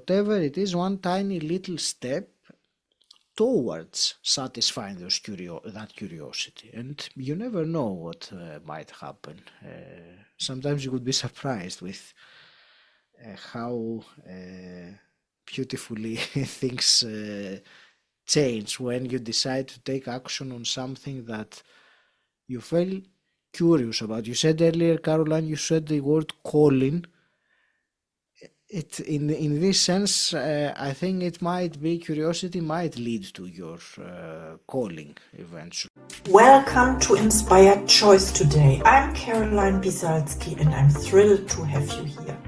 whatever it is, one tiny little step towards satisfying that curiosity. And you never know what might happen. Sometimes you would be surprised with how beautifully things change when you decide to take action on something that you feel curious about. You said earlier, Caroline, you said the word calling. In this sense, I think it might be curiosity might lead to your calling eventually. Welcome to Inspired Choice today. I'm Caroline Biesalski and I'm thrilled to have you here.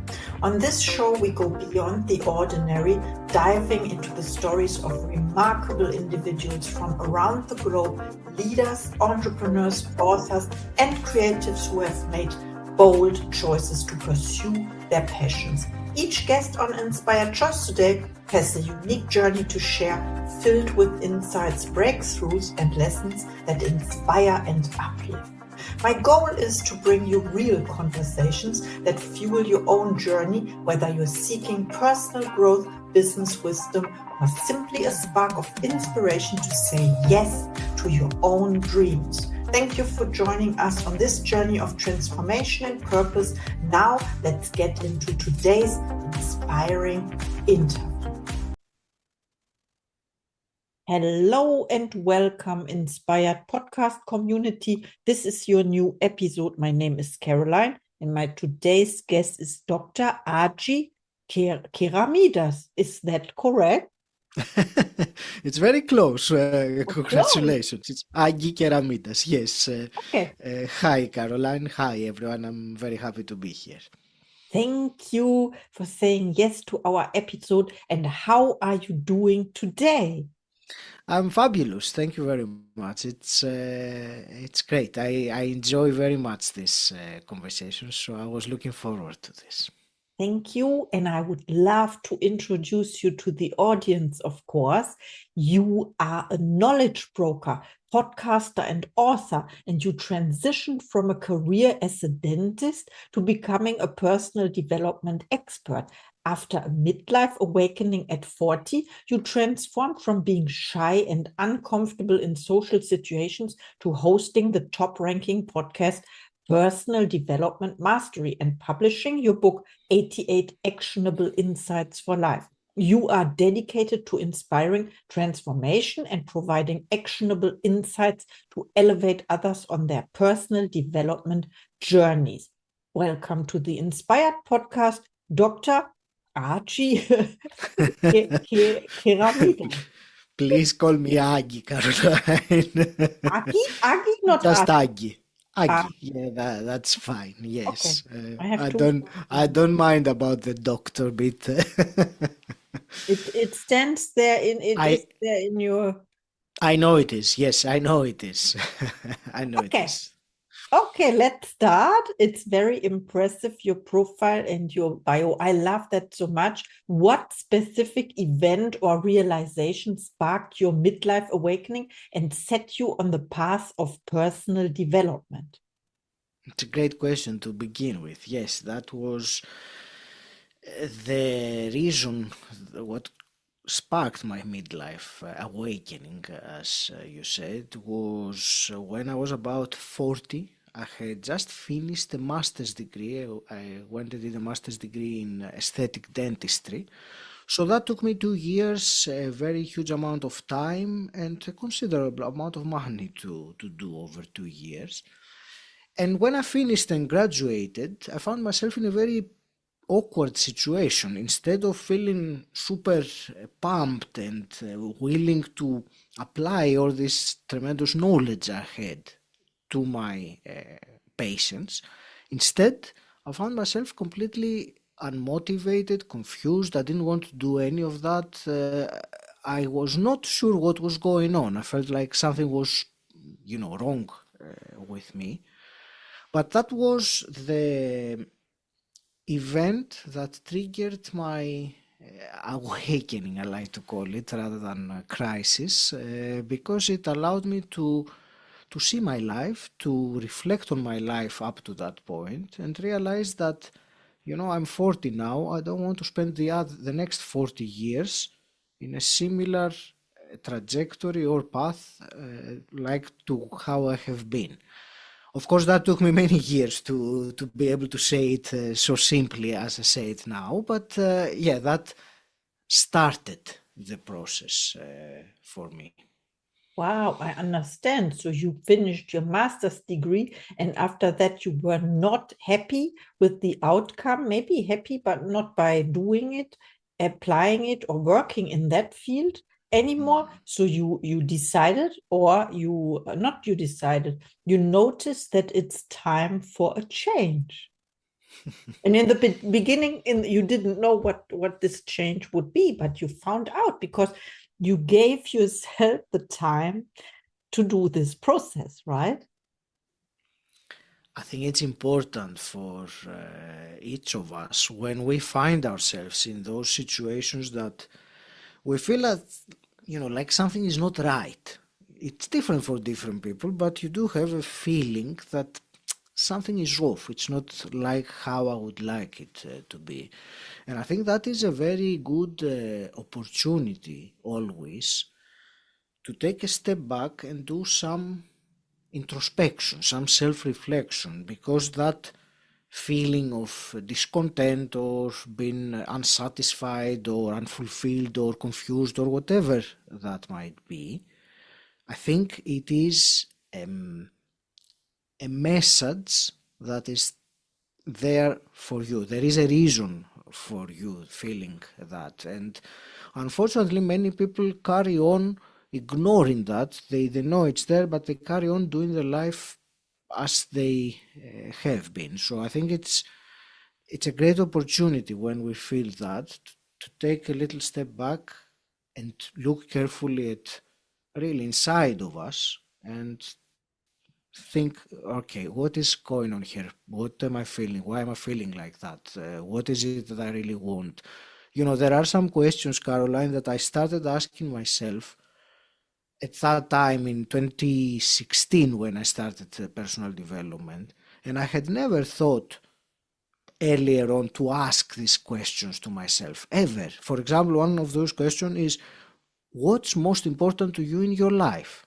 On this show, we go beyond the ordinary, diving into the stories of remarkable individuals from around the globe, leaders, entrepreneurs, authors, and creatives who have made bold choices to pursue their passions. Each guest on Inspired Choice today has a unique journey to share, filled with insights, breakthroughs, and lessons that inspire and uplift. My goal is to bring you real conversations that fuel your own journey, whether you're seeking personal growth, business wisdom, or simply a spark of inspiration to say yes to your own dreams. Thank you for joining us on this journey of transformation and purpose. Now, let's get into today's inspiring interview. Hello and welcome, Inspired Podcast community. This is your new episode. My name is Caroline, and my today's guest is Dr. Agi Keramidas. Is that correct? It's very close. Congratulations. It's Agi Keramidas. Yes. Okay. Hi, Caroline. Hi, everyone. I'm very happy to be here. Thank you for saying yes to our episode. And how are you doing today? I'm fabulous. Thank you very much. It's great. I enjoy very much this conversation, so I was looking forward to this. Thank you. And I would love to introduce you to the audience, of course. You are a knowledge broker, podcaster, and author, and you transitioned from a career as a dentist to becoming a personal development expert. After a midlife awakening at 40, you transformed from being shy and uncomfortable in social situations to hosting the top-ranking podcast Personal Development Mastery and publishing your book, 88 Actionable Insights for Life. You are dedicated to inspiring transformation and providing actionable insights to elevate others on their personal development journeys. Welcome to the Inspired Podcast, Dr. Agi Keramidas. Please call me Agi, Caroline. Agi, not just Agi. Agi, yeah, that's fine. Yes, Okay. I don't mind about the doctor bit. It stands there is there in your. I know it is. Yes, I know it is. I know it is. Okay, let's start. It's very impressive, your profile and your bio. I love that so much. What specific event or realization sparked your midlife awakening and set you on the path of personal development? It's a great question to begin with. Yes, that was the reason, what sparked my midlife awakening, as you said, was when I was about 40. I had just finished a master's degree. I went and did a master's degree in aesthetic dentistry. So that took me 2 years, a very huge amount of time, and a considerable amount of money to do over 2 years. And when I finished and graduated, I found myself in a very awkward situation. Instead of feeling super pumped and willing to apply all this tremendous knowledge I had to my patients, instead I found myself completely unmotivated, confused. I didn't want to do any of that. I was not sure what was going on. I felt like something was, wrong with me. But that was the event that triggered my awakening, I like to call it, rather than a crisis, because it allowed me to see my life, to reflect on my life up to that point, and realize that I'm 40 now. I don't want to spend the next 40 years in a similar trajectory or path like to how I have been. Of course, that took me many years to be able to say it so simply as I say it now. But yeah, that started the process for me. Wow, I understand. So you finished your master's degree, and after that, you were not happy with the outcome, maybe happy, but not by doing it, applying it, or working in that field anymore. So you decided, or you not you decided, you noticed that it's time for a change. And in the beginning, you didn't know what this change would be, but you found out because you gave yourself the time to do this process, right? I think it's important for each of us when we find ourselves in those situations that we feel that, like something is not right. It's different for different people, but you do have a feeling that something is off. It's not like how I would like it to be. And I think that is a very good opportunity always to take a step back and do some introspection, some self-reflection, because that feeling of discontent or being unsatisfied or unfulfilled or confused or whatever that might be, I think it is a message that is there for you. There is a reason for you feeling that. And unfortunately, many people carry on ignoring that. They know it's there, but they carry on doing their life as they have been. So I think it's a great opportunity when we feel that to take a little step back and look carefully at really inside of us and think, okay, what is going on here? What am I feeling? Why am I feeling like that? What is it that I really want? There are some questions, Caroline, that I started asking myself at that time in 2016 when I started personal development. And I had never thought earlier on to ask these questions to myself, ever. For example, one of those questions is, what's most important to you in your life?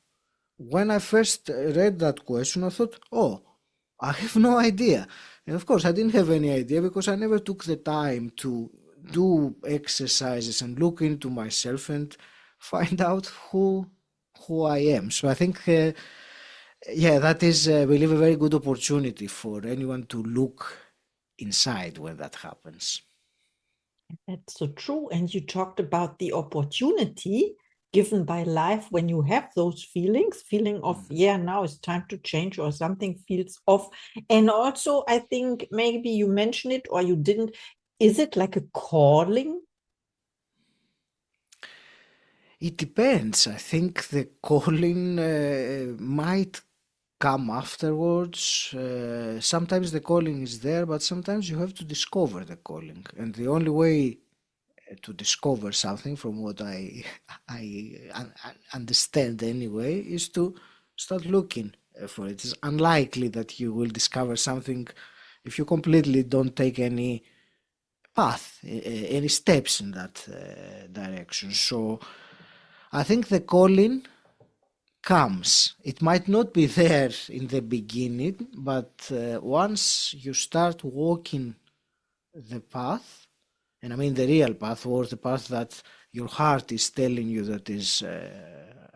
When I first read that question, I thought, oh, I have no idea. And of course, I didn't have any idea because I never took the time to do exercises and look into myself and find out who I am. So I think, yeah, that is, I believe, a very good opportunity for anyone to look inside when that happens. That's so true. And you talked about the opportunity given by life when you have those feeling of, yeah, now it's time to change or something feels off. And also, I think maybe you mentioned it or you didn't. Is it like a calling? It depends. I think the calling might come afterwards. Sometimes the calling is there, but sometimes you have to discover the calling. And the only way to discover something, from what I understand anyway, is to start looking for it. It's unlikely that you will discover something if you completely don't take any path, any steps in that direction. So I think the calling comes. It might not be there in the beginning, but once you start walking the path, and I mean the real path or the path that your heart is telling you that is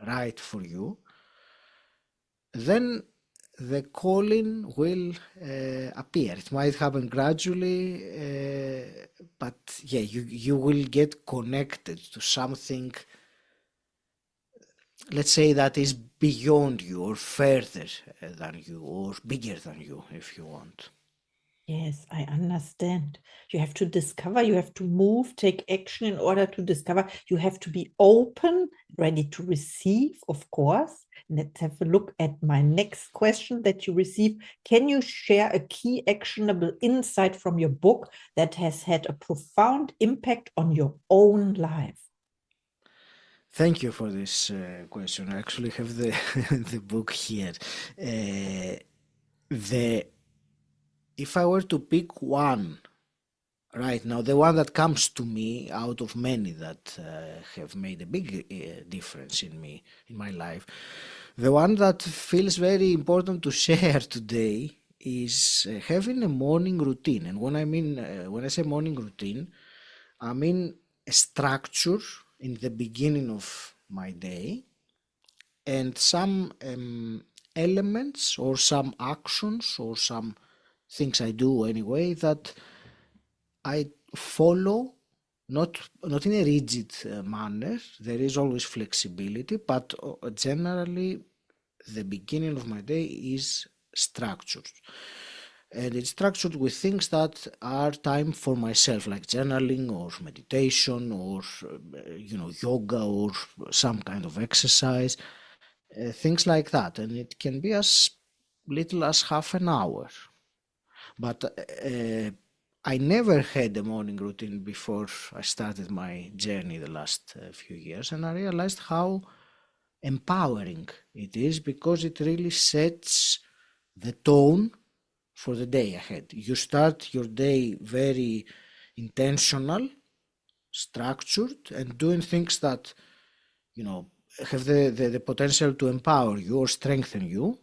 right for you, then the calling will appear. It might happen gradually, but yeah, you will get connected to something, let's say, that is beyond you or further than you or bigger than you, if you want. Yes, I understand. You have to discover, you have to move, take action in order to discover. You have to be open, ready to receive, of course. Let's have a look at my next question that you receive. Can you share a key actionable insight from your book that has had a profound impact on your own life? Thank you for this question. I actually have the the book here. The If I were to pick one Right now, the one that comes to me out of many that have made a big difference in me, in my life, the one that feels very important to share today is having a morning routine. And when I say morning routine, I mean a structure in the beginning of my day and some elements or some actions or some things I do anyway that I follow, not in a rigid manner. There is always flexibility, but generally the beginning of my day is structured. And it's structured with things that are time for myself, like journaling or meditation or yoga or some kind of exercise, things like that. And it can be as little as half an hour. But I never had a morning routine before I started my journey the last few years, and I realized how empowering it is because it really sets the tone for the day ahead. You start your day very intentional, structured, and doing things that you know have the potential to empower you or strengthen you,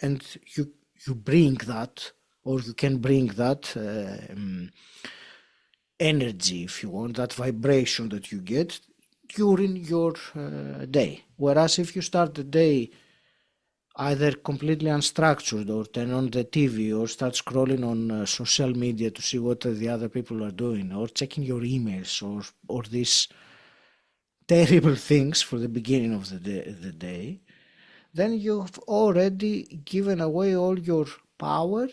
and you bring that, or you can bring that energy, if you want, that vibration that you get during your day. Whereas if you start the day either completely unstructured or turn on the TV or start scrolling on social media to see what the other people are doing or checking your emails or these terrible things for the beginning of the day, then you've already given away all your power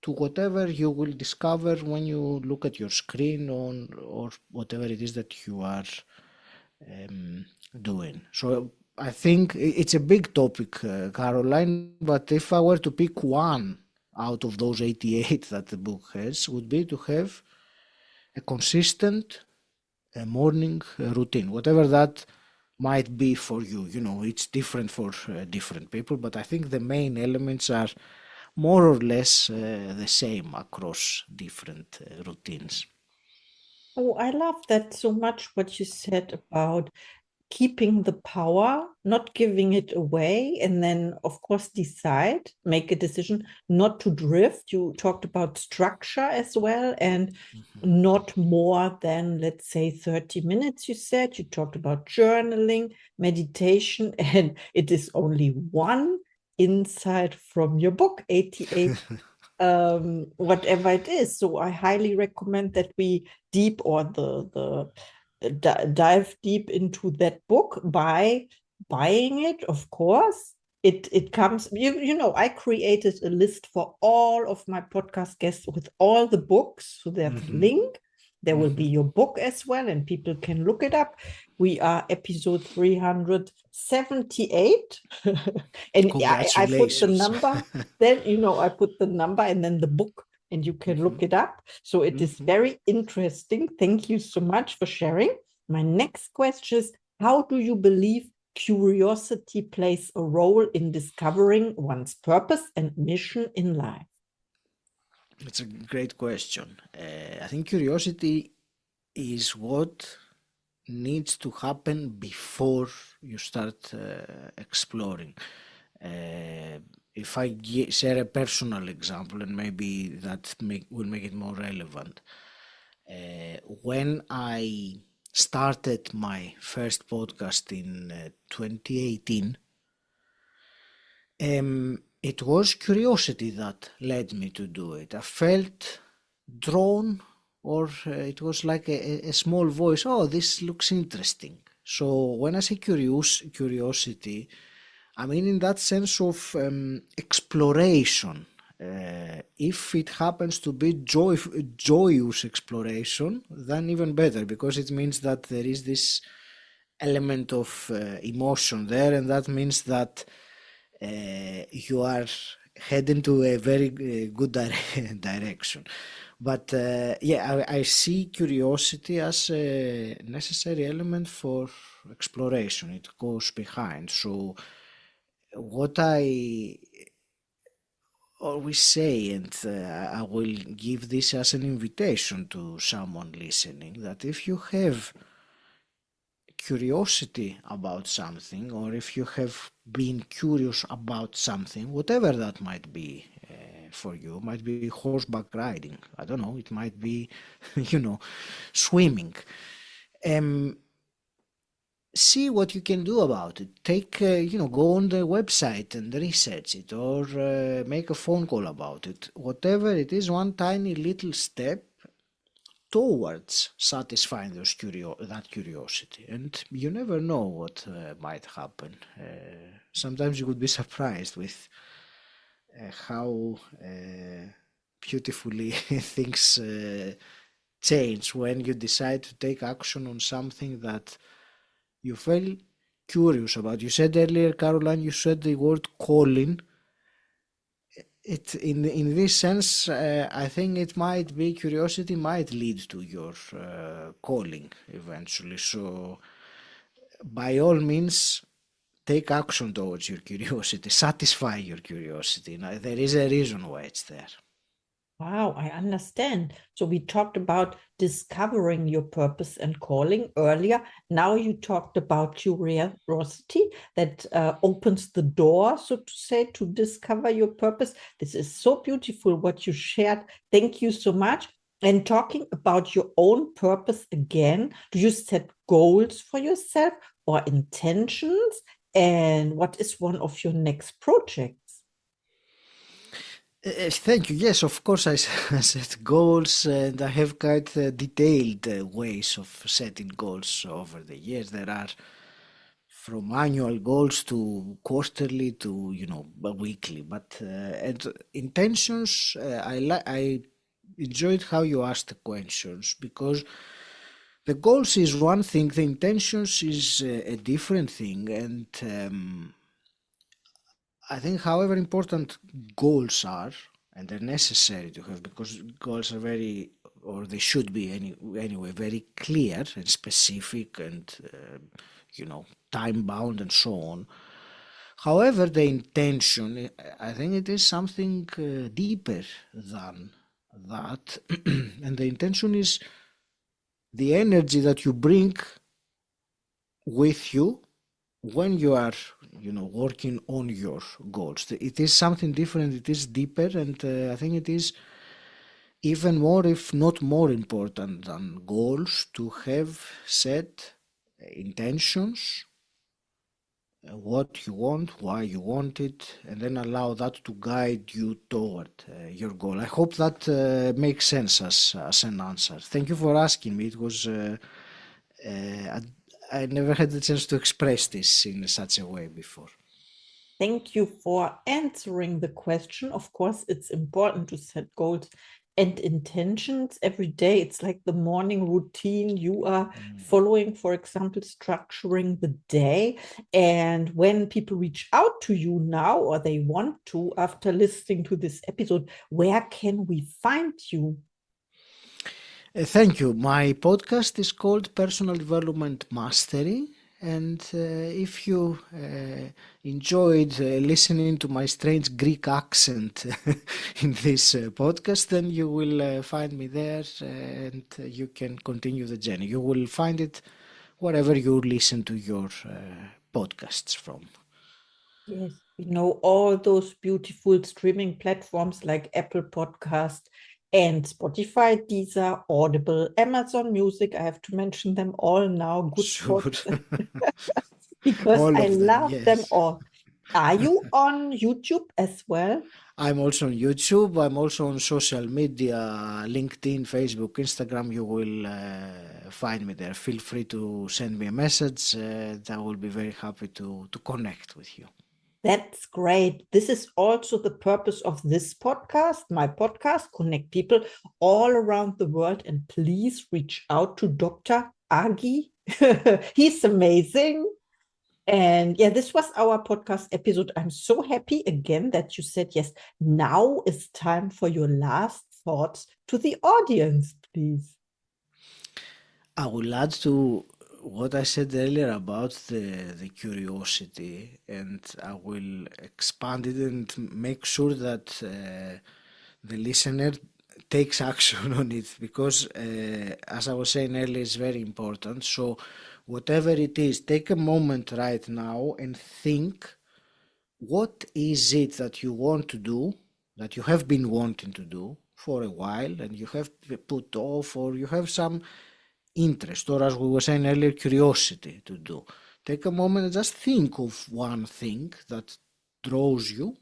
to whatever you will discover when you look at your screen on or whatever it is that you are doing. So I think it's a big topic, Caroline, but if I were to pick one out of those 88 that the book has, would be to have a consistent morning routine, whatever that might be for you. You know, it's different for different people, but I think the main elements are more or less the same across different routines. Oh, I love that so much what you said about keeping the power, not giving it away, and then, of course, make a decision not to drift. You talked about structure as well, and not more than, let's say, 30 minutes, you said. You talked about journaling, meditation, and it is only one insight from your book, 88 whatever it is. So I highly recommend that we dive deep into that book by buying it, of course. It comes, I created a list for all of my podcast guests with all the books. So there's a link. There will be your book as well, and people can look it up. We are episode 378. And I put the Congratulations. number, then, I put the number and then the book, and you can look it up. So it is very interesting. Thank you so much for sharing. My next question is, how do you believe curiosity plays a role in discovering one's purpose and mission in life? It's a great question. I think curiosity is what needs to happen before you start exploring. If I share a personal example, and maybe that will make it more relevant. When I started my first podcast in 2018, it was curiosity that led me to do it. I felt drawn, or it was like a small voice. Oh, this looks interesting. So when I say curiosity, I mean in that sense of exploration. If it happens to be joyous exploration, then even better, because it means that there is this element of emotion there, and that means that you are heading to a very good direction. But I see curiosity as a necessary element for exploration. It goes behind. So what I always say, and I will give this as an invitation to someone listening, that if you have curiosity about something, or if you have been curious about something, whatever that might be for you, might be horseback riding, I don't know, it might be, swimming. Um, See what you can do about it. Take, go on the website and research it, or make a phone call about it. Whatever it is, one tiny little step towards satisfying that curiosity. And you never know what might happen. Sometimes you would be surprised with how beautifully things change when you decide to take action on something that you felt curious about. You said earlier, Caroline, you said the word calling. It in this sense, I think it might be curiosity might lead to your calling eventually. So, by all means, take action towards your curiosity, satisfy your curiosity. Now, there is a reason why it's there. Wow, I understand. So we talked about discovering your purpose and calling earlier. Now you talked about curiosity that opens the door, so to say, to discover your purpose. This is so beautiful what you shared. Thank you so much. And talking about your own purpose again, do you set goals for yourself or intentions? And what is one of your next projects? Thank you. Yes, of course, I set goals, and I have quite detailed ways of setting goals over the years. There are from annual goals to quarterly to weekly. But and intentions, I enjoyed how you asked the questions, because the goals is one thing, the intentions is a different thing, and I think however important goals are, and they're necessary to have, because goals are very, or they should be anyway, very clear and specific, and time bound and so on. However, the intention, I think it is something deeper than that, and the intention is the energy that you bring with you when you are working on your goals. It is something different, it is deeper, and I think it is even more, if not more important than goals, to have set intentions, what you want, why you want it, and then allow that to guide you toward your goal. I hope that makes sense as an answer. Thank you for asking me. It was I never had the chance to express this in such a way before. Thank you for answering the question. Of course, it's important to set goals and intentions every day. It's like the morning routine you are following, for example, structuring the day. And when people reach out to you now, or they want to after listening to this episode, where can we find you? Thank you. My podcast is called Personal Development Mastery. And if you enjoyed listening to my strange Greek accent in this podcast, then you will find me there, and you can continue the journey. You will find it wherever you listen to your podcasts from. Yes, we know all those beautiful streaming platforms like Apple Podcast and Spotify, Deezer, Audible, Amazon Music. I have to mention them all now. Good Sure. because All I of them, love them yes. all. Are you on YouTube as well? I'm also on YouTube. I'm also on social media, LinkedIn, Facebook, Instagram. You will find me there. Feel free to send me a message. I will be very happy to connect with you. That's great. This is also the purpose of this podcast, my podcast, connect people all around the world. And please reach out to Dr. Agi. He's amazing. And yeah, this was our podcast episode. I'm so happy again that you said yes. Now it's time for your last thoughts to the audience, please. I would like to what I said earlier about the curiosity, and I will expand it and make sure that the listener takes action on it, because as I was saying earlier, it's very important. So whatever it is, take a moment right now and think, what is it that you want to do, that you have been wanting to do for a while and you have put off, or you have some interest, or as we were saying earlier, curiosity to do. Take a moment and just think of one thing that draws you,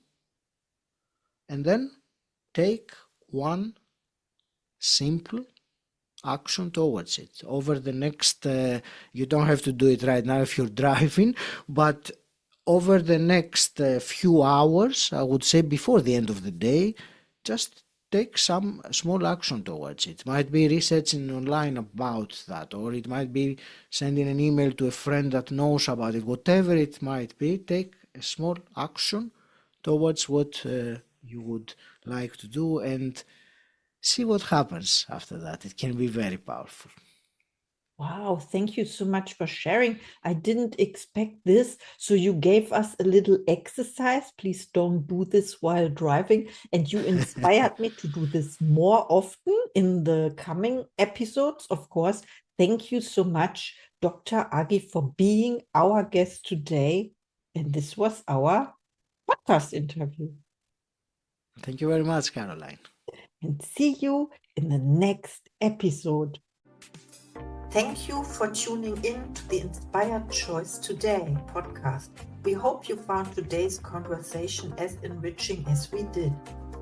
and then take one simple action towards it over the next you don't have to do it right now if you're driving, but over the next few hours, I would say before the end of the day, just take some small action towards it. It might be researching online about that, or it might be sending an email to a friend that knows about it. Whatever it might be, take a small action towards what you would like to do, and see what happens after that. It can be very powerful. Wow, thank you so much for sharing. I didn't expect this. So you gave us a little exercise. Please don't do this while driving. And you inspired me to do this more often in the coming episodes, of course. Thank you so much, Dr. Agi, for being our guest today. And this was our podcast interview. Thank you very much, Caroline. And see you in the next episode. Thank you for tuning in to the Inspired Choice Today podcast. We hope you found today's conversation as enriching as we did.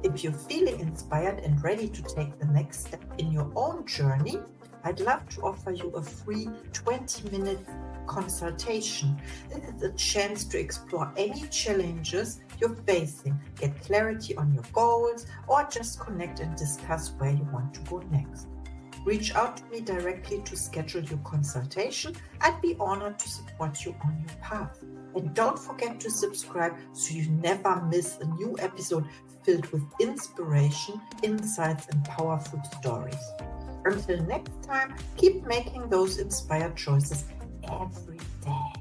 If you're feeling inspired and ready to take the next step in your own journey, I'd love to offer you a free 20-minute consultation. This is a chance to explore any challenges you're facing, get clarity on your goals, or just connect and discuss where you want to go next. Reach out to me directly to schedule your consultation. I'd be honored to support you on your path. And don't forget to subscribe so you never miss a new episode filled with inspiration, insights, and powerful stories. Until next time, keep making those inspired choices every day.